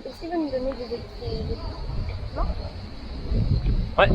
Est-ce qu'il va nous donner des non? Ouais.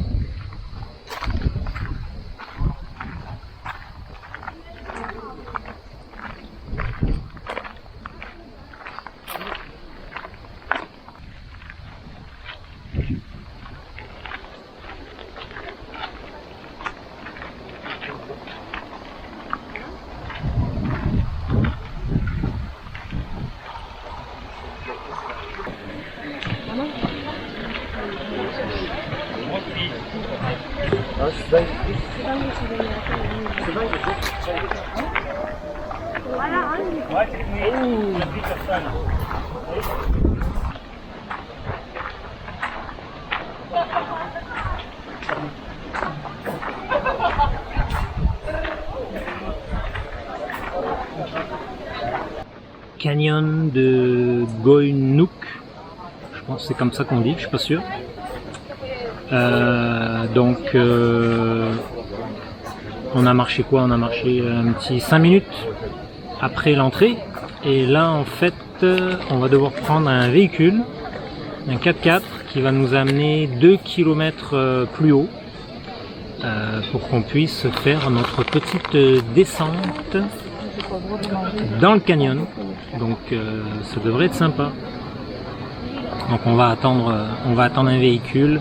Canyon de Goynuk, je pense que c'est comme ça qu'on dit, je suis pas sûr. On a marché quoi? On a marché un petit 5 minutes après l'entrée, et là en fait on va devoir prendre un véhicule, un 4x4 qui va nous amener 2 km plus haut pour qu'on puisse faire notre petite descente dans le canyon. Donc ça devrait être sympa. Donc on va attendre un véhicule,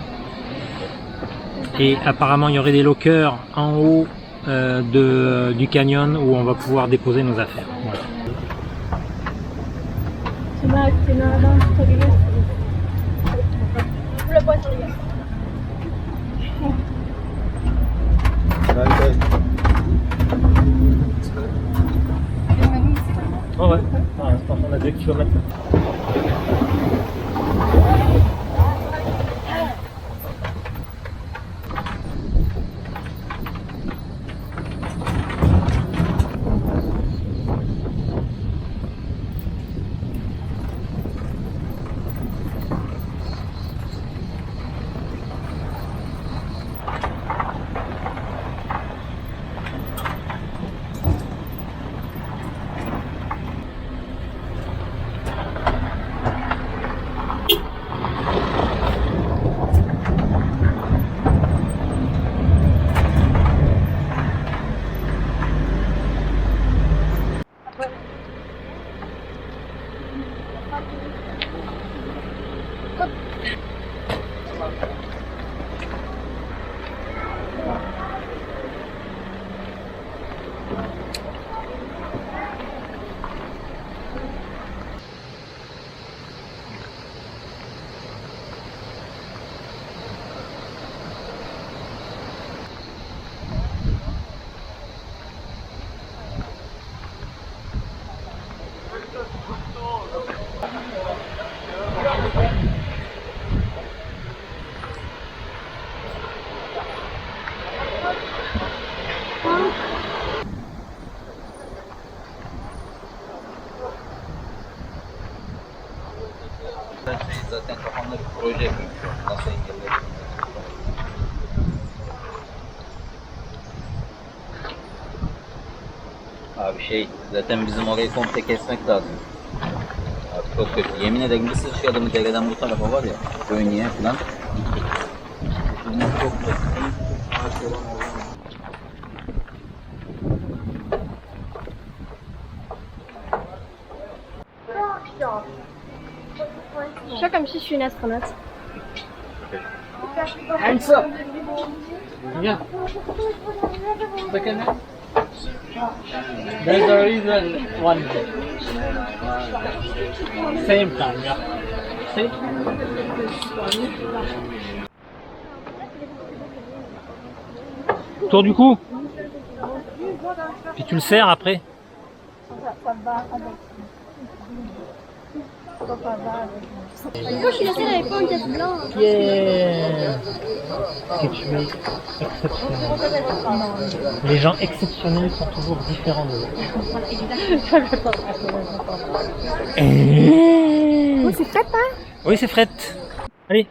et apparemment il y aurait des lockers en haut du canyon où on va pouvoir déposer nos affaires. Voilà. Oh ouais, pour l'instant on a 2 km. Zaten kafamda bir proje yapıyorum şu an. Nasıl engellerim? Abi zaten bizim orayı komple kesmek lazım. Abi çok kötü. Yemin ederim bir sıçradım dereden bu tarafa var ya. Gönye'ye falan. Je fais comme si je suis une astronaute. Hands up. Yeah. Second. There's a reason one. Same time, yeah. See? Tour du cou. Puis tu le serres après. Moi, je suis la seule avec pas une tête blanche. Yeah. Que tu es exceptionnel. Les gens exceptionnels sont toujours différents de l'autre. Oh, c'est fait, hein? Oui, c'est Fred. Allez.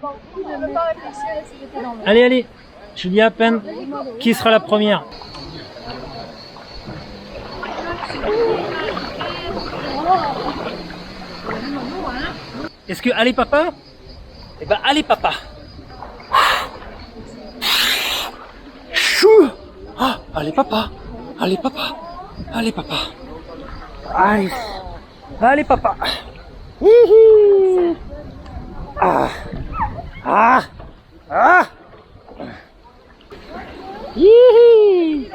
Allez, allez. Je dis à peine qui sera la première. Est-ce que allez papa? Eh ben allez papa. Chou. Ah, allez papa. Allez papa. Allez papa. Allez. Allez papa. Hihi. Ah. Ah. Ah. Hihi.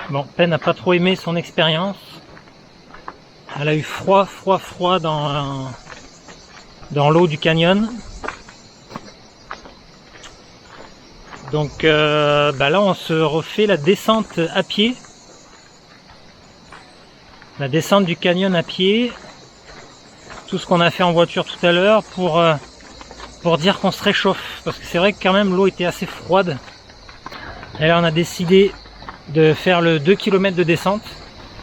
Bon, Pen n'a pas trop aimé son expérience. Elle a eu froid dans l'eau du canyon. Donc là on se refait la descente à pied. La descente du canyon à pied. Tout ce qu'on a fait en voiture tout à l'heure pour dire qu'on se réchauffe. Parce que c'est vrai que quand même l'eau était assez froide. Et là on a décidé de faire le 2 km de descente.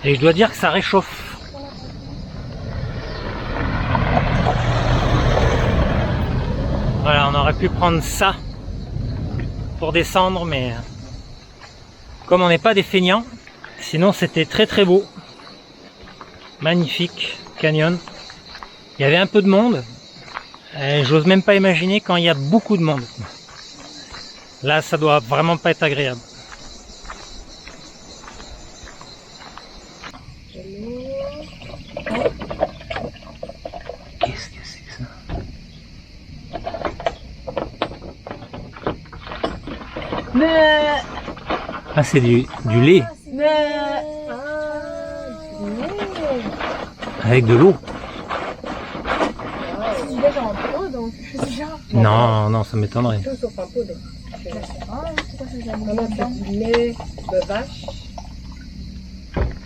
Et je dois dire que ça réchauffe. Voilà, on aurait pu prendre ça pour descendre, mais comme on n'est pas des feignants, sinon c'était très beau. Magnifique canyon. Il y avait un peu de monde. J'ose même pas imaginer quand il y a beaucoup de monde. Là, ça doit vraiment pas être agréable. Qu'est-ce que c'est que ça? Mais... Ah, c'est du lait avec de l'eau. C'est du lait genre en poudre, donc je sais genre. Non, ça m'étonnerait. Tout sauf en poudre. C'est quoi ça, j'aime Non, non, c'est du lait de vache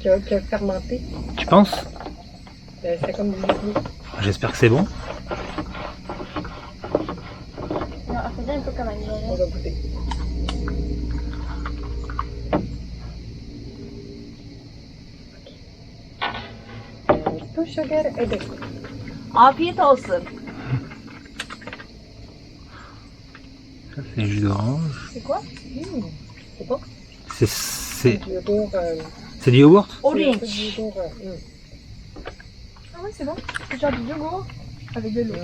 qui a fermenté. Tu penses? C'est comme du lait. J'espère que c'est bon. Non, ça fait un peu comme un On lait. va goûter. Tout sugar et lait. Afiyet olsun. Ça c'est jus d'orange. C'est quoi? C'est bon? C'est Du yogourt. du yaourt? Orange. Du yogourt. Ah ouais, c'est bon. C'est genre du yogourt avec de l'eau.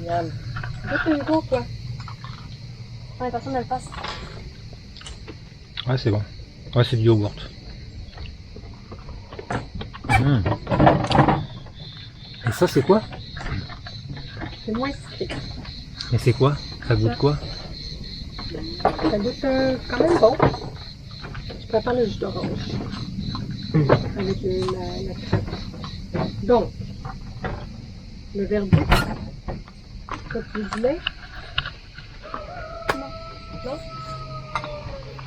Miam. Goûte le yogourt, toi. Ouais, personne ne le passe. Ouais, c'est bon. Ouais, c'est du yaourt. Et ça c'est quoi? C'est moins sucré. Et c'est quoi? Ça goûte quoi? Ça goûte quand même bon. Je prépare le jus d'orange. Avec la crème. Donc, le verdict. As-tu du lait? Non. Non?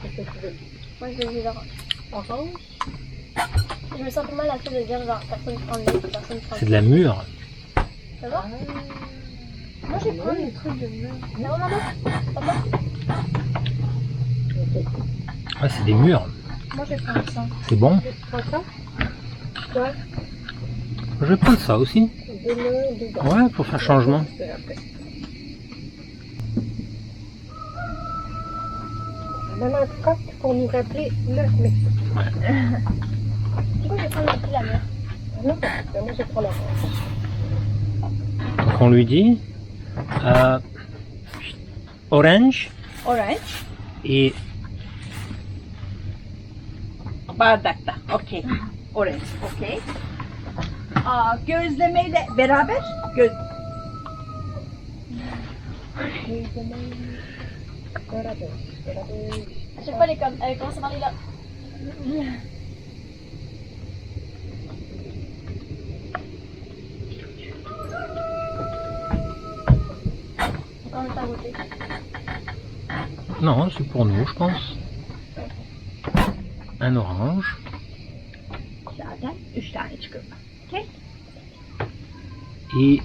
Qu'est-ce que tu veux? Moi, je veux du orange. Orange? Je me sens pas mal à fait de dire genre personne prend le lait, personne prend C'est le de la mûre. Ça va? Moi, j'ai pris le truc de mûr. Ça va, maman? Papa? Ouais, c'est des mûres. Moi, je vais prendre ça. C'est bon. Tu prends ça? Toi? Je vais prendre ça aussi. Deux mûres, deux gars. Ouais, pour faire changement. C'est après. Maman, quand pour nous rappeler le mix. Du coup, je vais prendre un peu la mûre. Non, moi je prends la orange. Donc on lui dit orange Orange. et Bardakta. Okey. Orange. Okey. Gözlemeyle beraber göz. À chaque fois, elle commence à parler là. On est pas goûté. non, c'est pour nous, je pense. Un orange. Zaten 3 tane çıkıyor. Okey. Et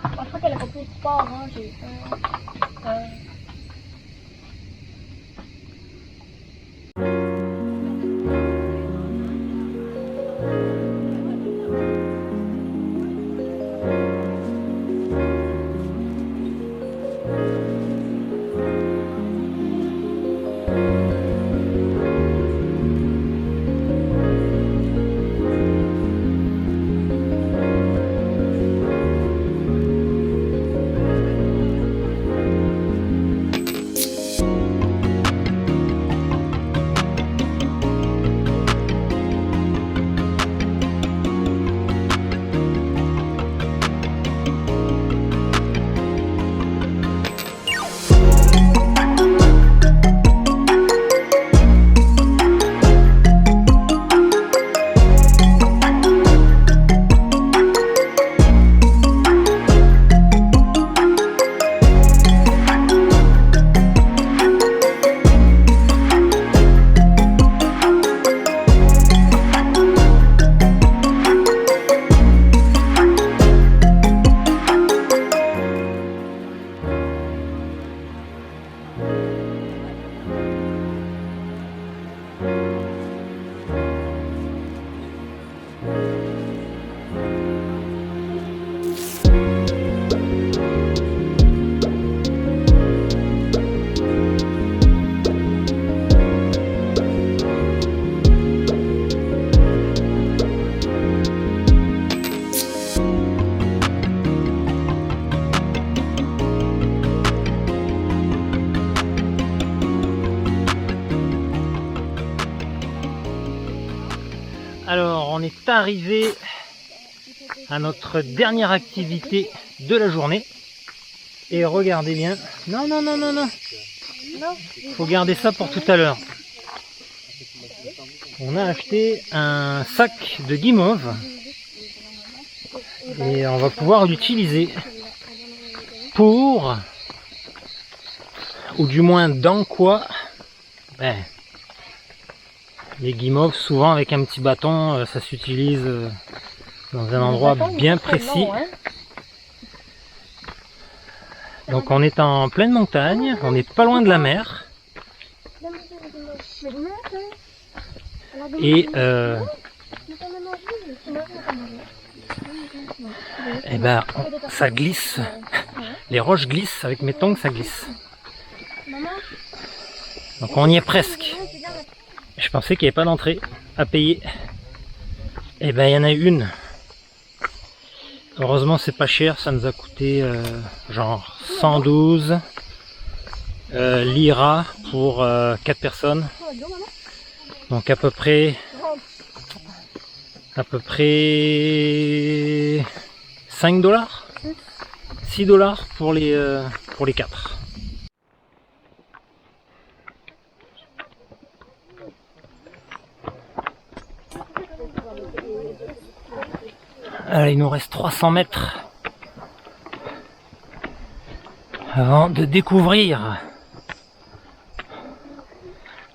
Je crois qu'elle a compris pas orange et Alors, on est arrivé à notre dernière activité de la journée. Et regardez bien. Non, non, non, non, non. Faut garder ça pour tout à l'heure. On a acheté un sac de guimauve. Et on va pouvoir l'utiliser pour, ou du moins dans quoi, les guimauves, souvent avec un petit bâton, ça s'utilise dans un endroit bien précis. Donc on est en pleine montagne, on n'est pas loin de la mer. Et ça glisse. Les roches glissent, avec mes tongs ça glisse. Donc on y est presque. Je pensais qu'il n'y avait pas d'entrée à payer. Et ben il y en a une. Heureusement c'est pas cher, ça nous a coûté genre 112 lira pour 4 personnes. Donc à peu près 5 dollars, 6 dollars pour les 4. Alors, il nous reste 300 mètres avant de découvrir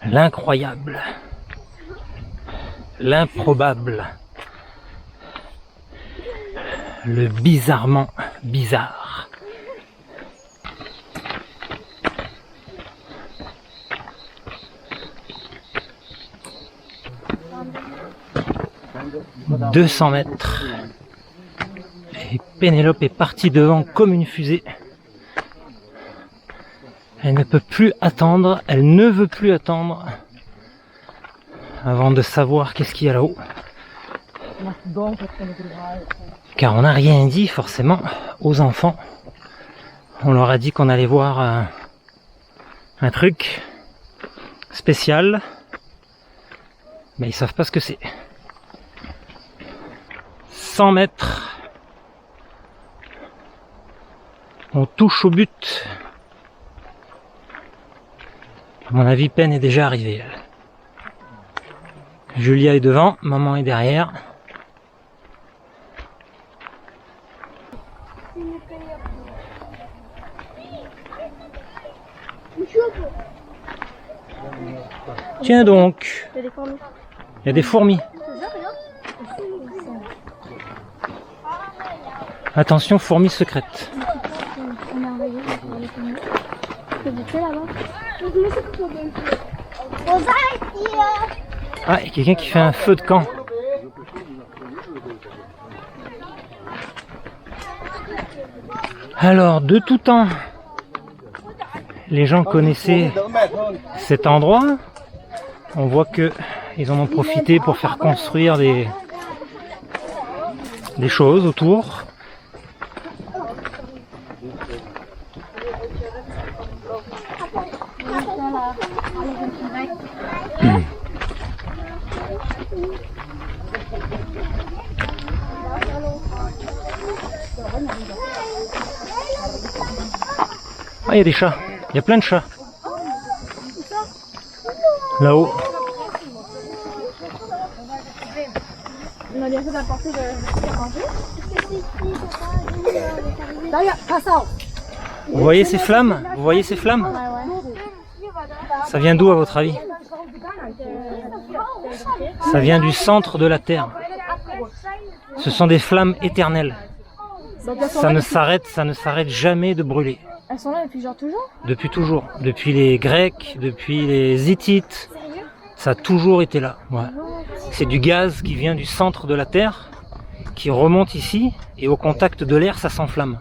l'incroyable, l'improbable, le bizarrement bizarre. « 200 mètres. Et Pénélope est partie devant comme une fusée. Elle ne peut plus attendre, elle ne veut plus attendre avant de savoir qu'est-ce qu'il y a là-haut. Car on n'a rien dit forcément aux enfants. On leur a dit qu'on allait voir un truc spécial, mais ils savent pas ce que c'est. 100 mètres. On touche au but. À mon avis, Pen est déjà arrivée. Julia est devant, maman est derrière. Tiens donc, il y a des fourmis. Attention, fourmis secrètes. Ah, il y a quelqu'un qui fait un feu de camp. Alors, de tout temps, les gens connaissaient cet endroit. On voit que ils en ont profité pour faire construire des choses autour. Ah, il y a des chats, il y a plein de chats. Là-haut. On a bientôt d'apporter le manger. Vous voyez ces flammes? Vous voyez ces flammes? Ça vient d'où à votre avis? Ça vient du centre de la Terre. Ce sont des flammes éternelles. Ça ne s'arrête jamais de brûler. Elles sont là depuis genre toujours? Depuis toujours. Depuis les Grecs, depuis les Hittites. Sérieux? Ça a toujours été là. Ouais. C'est du gaz qui vient du centre de la Terre, qui remonte ici, et au contact de l'air, ça s'enflamme.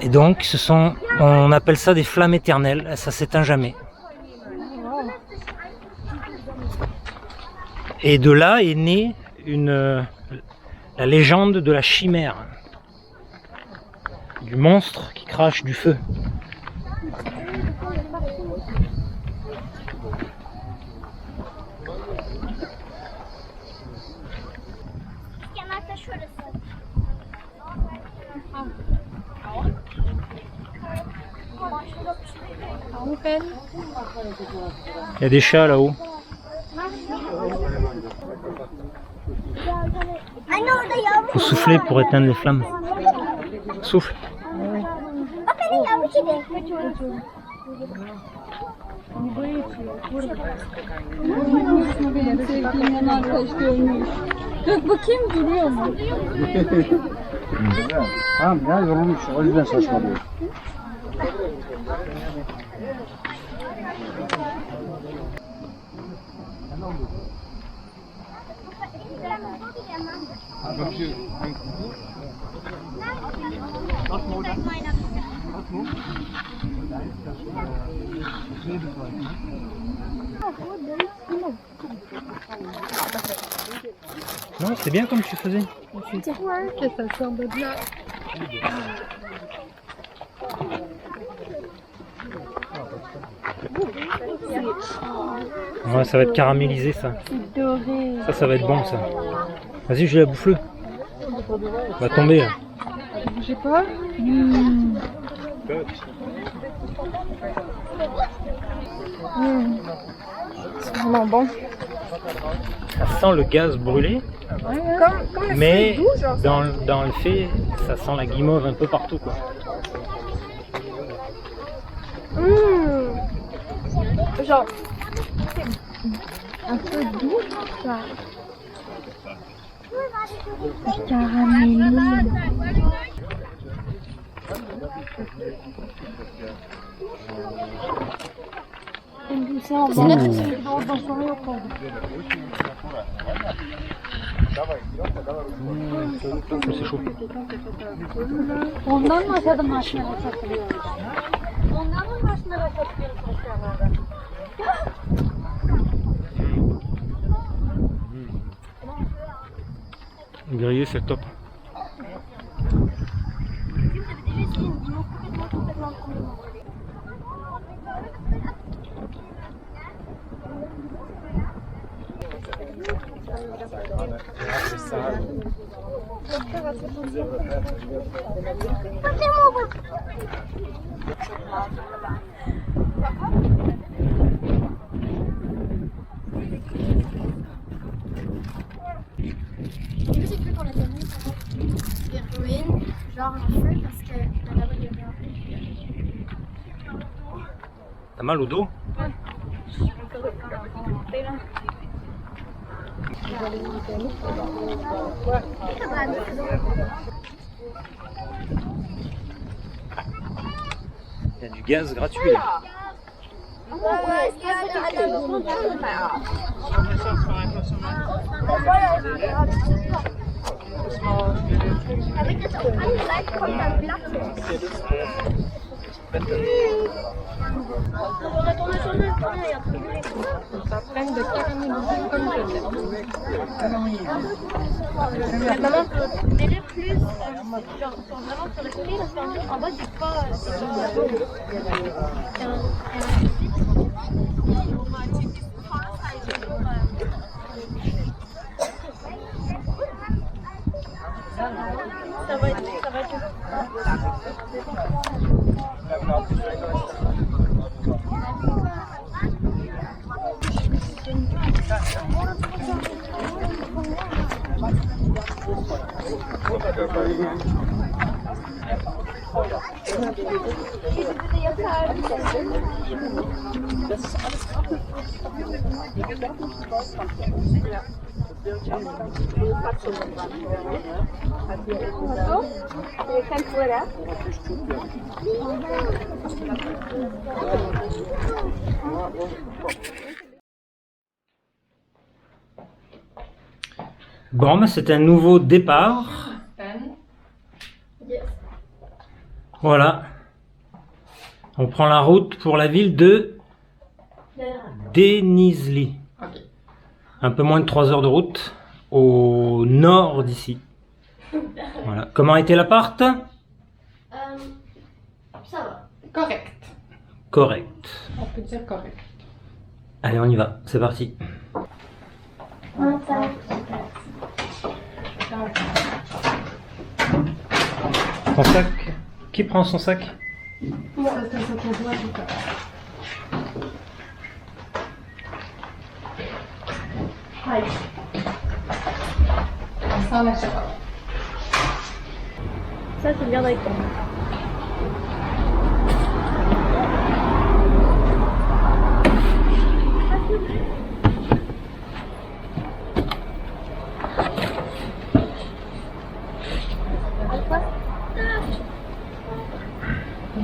Et donc, on appelle ça des flammes éternelles, ça s'éteint jamais. Et de là est née la légende de la chimère, du monstre qui crache du feu. Il y a des chats là-haut. Faut souffler pour éteindre les flammes. Souffle. Dök bakayım duruyor mu? Tamam ya yorulmuş. O yüzden saçmalıyor. Non, c'est bien comme tu faisais. Que ça sort de là. Ouais, ça va être caramélisé ça. Doré. Ça va être bon ça. Vas-y, je la bouffe-le. Va tomber là. Bougez pas. C'est vraiment bon. Ça sent le gaz brûlé, Comme mais dans le fait, ça sent la guimauve un peu partout quoi. Genre, un peu doux, ça. Caramélé. C'est chaud. Ondan mı aşağıda marshmallow satılıyor? Ondan mı marshmallow satıyoruz aşağıda? Grillé, c'est top. J'ai cru qu'on était mis des ruines, genre en feu, parce que la lave est bien. T'as mal au dos? Il y a du gaz gratuit là. Avec das auf eine Seite kommt dann Blatt. Ça plein de caramélisé comme je l'aime. Maman peut mêler plus, genre vraiment sur le prix, parce qu'en bas c'est pas... Ça va être Bon, ben, c'est un nouveau départ. Voilà. On prend la route pour la ville de Denizli. Un peu moins de 3 heures de route au nord d'ici. Voilà. Comment était l'appart? Ça va. Correct. Correct. On peut dire correct. Allez, on y va. C'est parti. Ton sac? Qui prend son sac? Ça, c'est ça qu'on doit tout à l'heure. On sent la chocolat. Ça, c'est bien avec toi.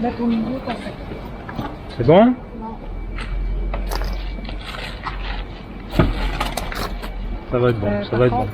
Mettre au milieu ton sac. C'est bon? Ça va être bon, ça va être bon.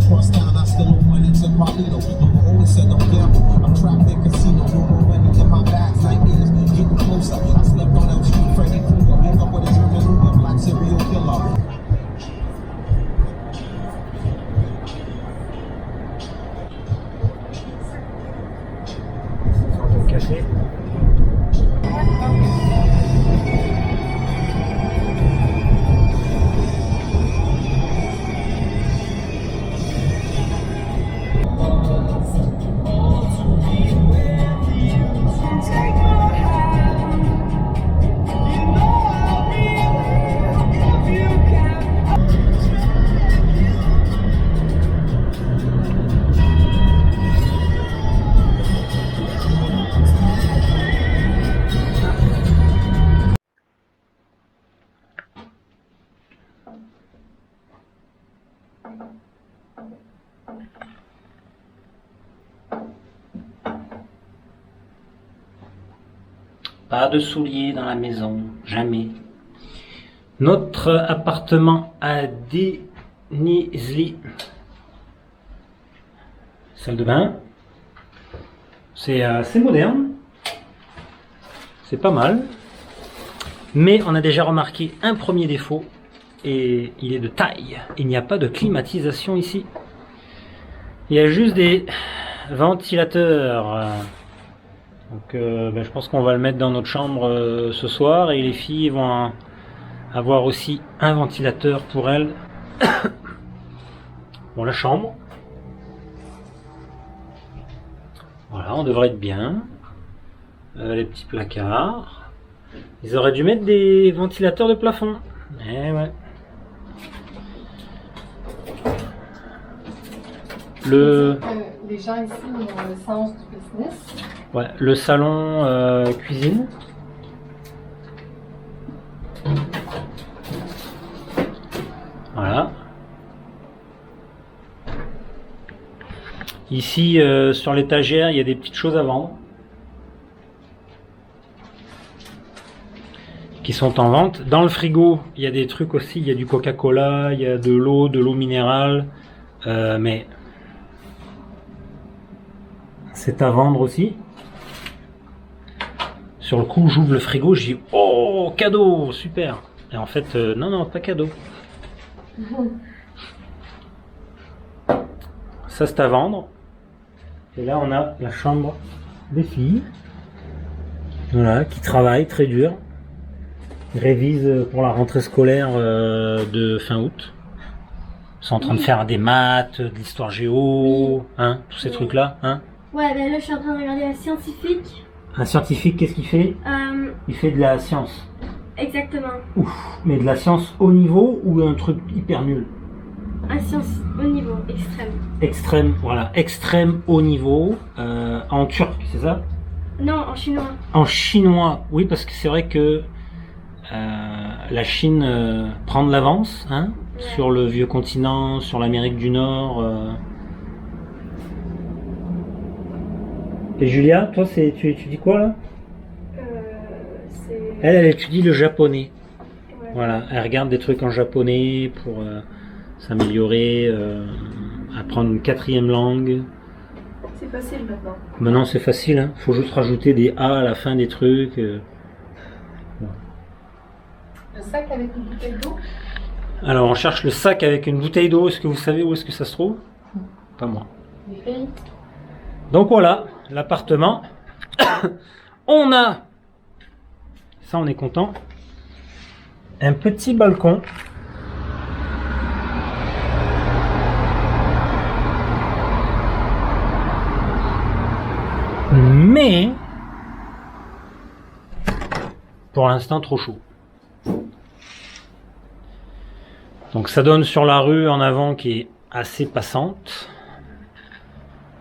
Trust down, I still owe money to Carlito. Mama always said don't gamble. I'm trapped in casino, no more money in my bags. Nightmares getting closer. I slept on L Street, Freddy Krueger. Woke up with a German Luger, black serial killer. Cassé. Pas de souliers dans la maison, jamais. Notre appartement à Denizli. Salle de bain. C'est assez moderne. C'est pas mal. Mais on a déjà remarqué un premier défaut. Et il est de taille. Il n'y a pas de climatisation ici. Il y a juste des ventilateurs. Donc je pense qu'on va le mettre dans notre chambre ce soir. Et les filles vont avoir aussi un ventilateur pour elles. Bon, la chambre. Voilà, on devrait être bien. Les petits placards. Ils auraient dû mettre des ventilateurs de plafond. Eh ouais. Les gens ici ont le sens du business. Ouais, le salon cuisine. Voilà. Ici, sur l'étagère, il y a des petites choses à vendre. Qui sont en vente. Dans le frigo, il y a des trucs aussi. Il y a du Coca-Cola, il y a de l'eau minérale. Mais c'est à vendre aussi. Sur le coup, j'ouvre le frigo, je dis oh, cadeau, super. Et en fait, non, pas cadeau. Ça, c'est à vendre. Et là, on a la chambre des filles. Voilà, qui travaillent très dur. Ils révisent pour la rentrée scolaire de fin août. Ils sont en train de faire des maths, de l'histoire géo, hein, tous ces trucs-là, hein. Ouais, ben là, je suis en train de regarder la scientifique. Un scientifique, qu'est-ce qu'il fait? Il fait de la science. Exactement. Ouf, mais de la science haut niveau ou un truc hyper nul? Un science haut niveau, extrême. Extrême, voilà, extrême haut niveau, en turc, c'est ça? Non, en chinois. En chinois, oui, parce que c'est vrai que la Chine prend de l'avance, hein, Ouais. sur le vieux continent, sur l'Amérique du Nord. Et Julia, toi, tu étudies quoi là? C'est... Elle étudie le japonais. Ouais. Voilà, elle regarde des trucs en japonais pour s'améliorer, apprendre une 4e langue. C'est facile maintenant. Maintenant c'est facile, hein. Faut juste rajouter des A à la fin des trucs. Le sac avec une bouteille d'eau. Alors on cherche le sac avec une bouteille d'eau. Est-ce que vous savez où est-ce que ça se trouve? Pas moi. Les filles. Donc voilà, l'appartement. On a, ça on est content, un petit balcon. Mais pour l'instant trop chaud. Donc ça donne sur la rue en avant qui est assez passante.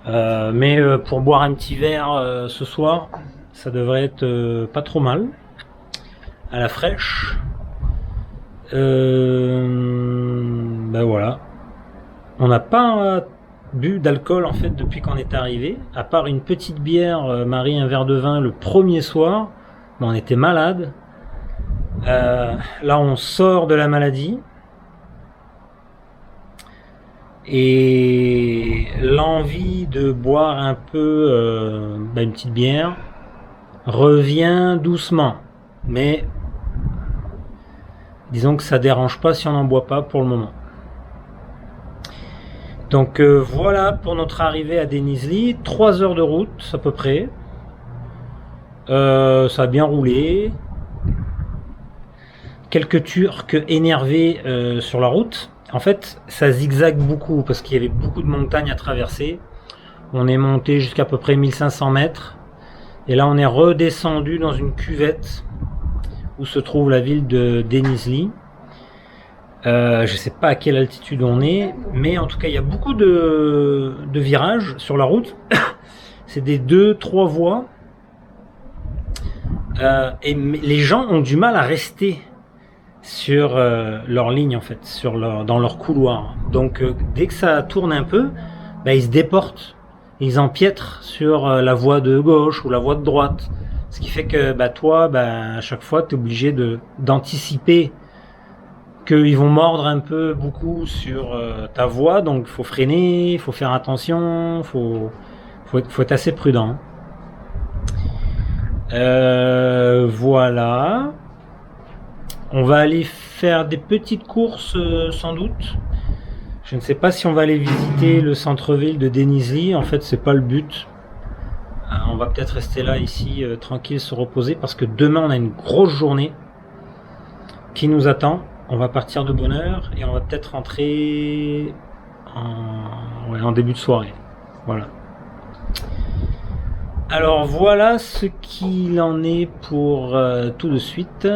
Mais pour boire un petit verre ce soir, ça devrait être pas trop mal. À la fraîche. Ben voilà. On n'a pas bu d'alcool en fait depuis qu'on est arrivé. À part une petite bière, Marie un verre de vin le premier soir. Ben, on était malade. Là on sort de la maladie. Et l'envie de boire un peu une petite bière revient doucement, mais disons que ça dérange pas si on n'en boit pas pour le moment. Donc voilà pour notre arrivée à Denizli, 3 heures de route à peu près. Ça a bien roulé. Quelques Turcs énervés sur la route. En fait, ça zigzague beaucoup parce qu'il y avait beaucoup de montagnes à traverser. On est monté jusqu'à peu près 1500 mètres. Et là, on est redescendu dans une cuvette où se trouve la ville de Denizli. Je sais pas à quelle altitude on est, mais en tout cas, il y a beaucoup de virages sur la route. C'est des 2-3 voies. Et les gens ont du mal à rester sur leur ligne en fait, dans leur couloir. Donc dès que ça tourne un peu, ils se déportent, ils empiètrent sur la voie de gauche ou la voie de droite. Ce qui fait que toi, à chaque fois, tu es obligé d'anticiper qu'ils vont mordre un peu beaucoup sur ta voie, donc il faut freiner, il faut faire attention, faut être assez prudent. Voilà. On va aller faire des petites courses sans doute. Je ne sais pas si on va aller visiter le centre-ville de Denizli. En fait, c'est pas le but. On va peut-être rester là ici tranquille, se reposer parce que demain on a une grosse journée qui nous attend. On va partir de bonne heure et on va peut-être rentrer en début de soirée. Voilà. Alors voilà ce qu'il en est pour tout de suite.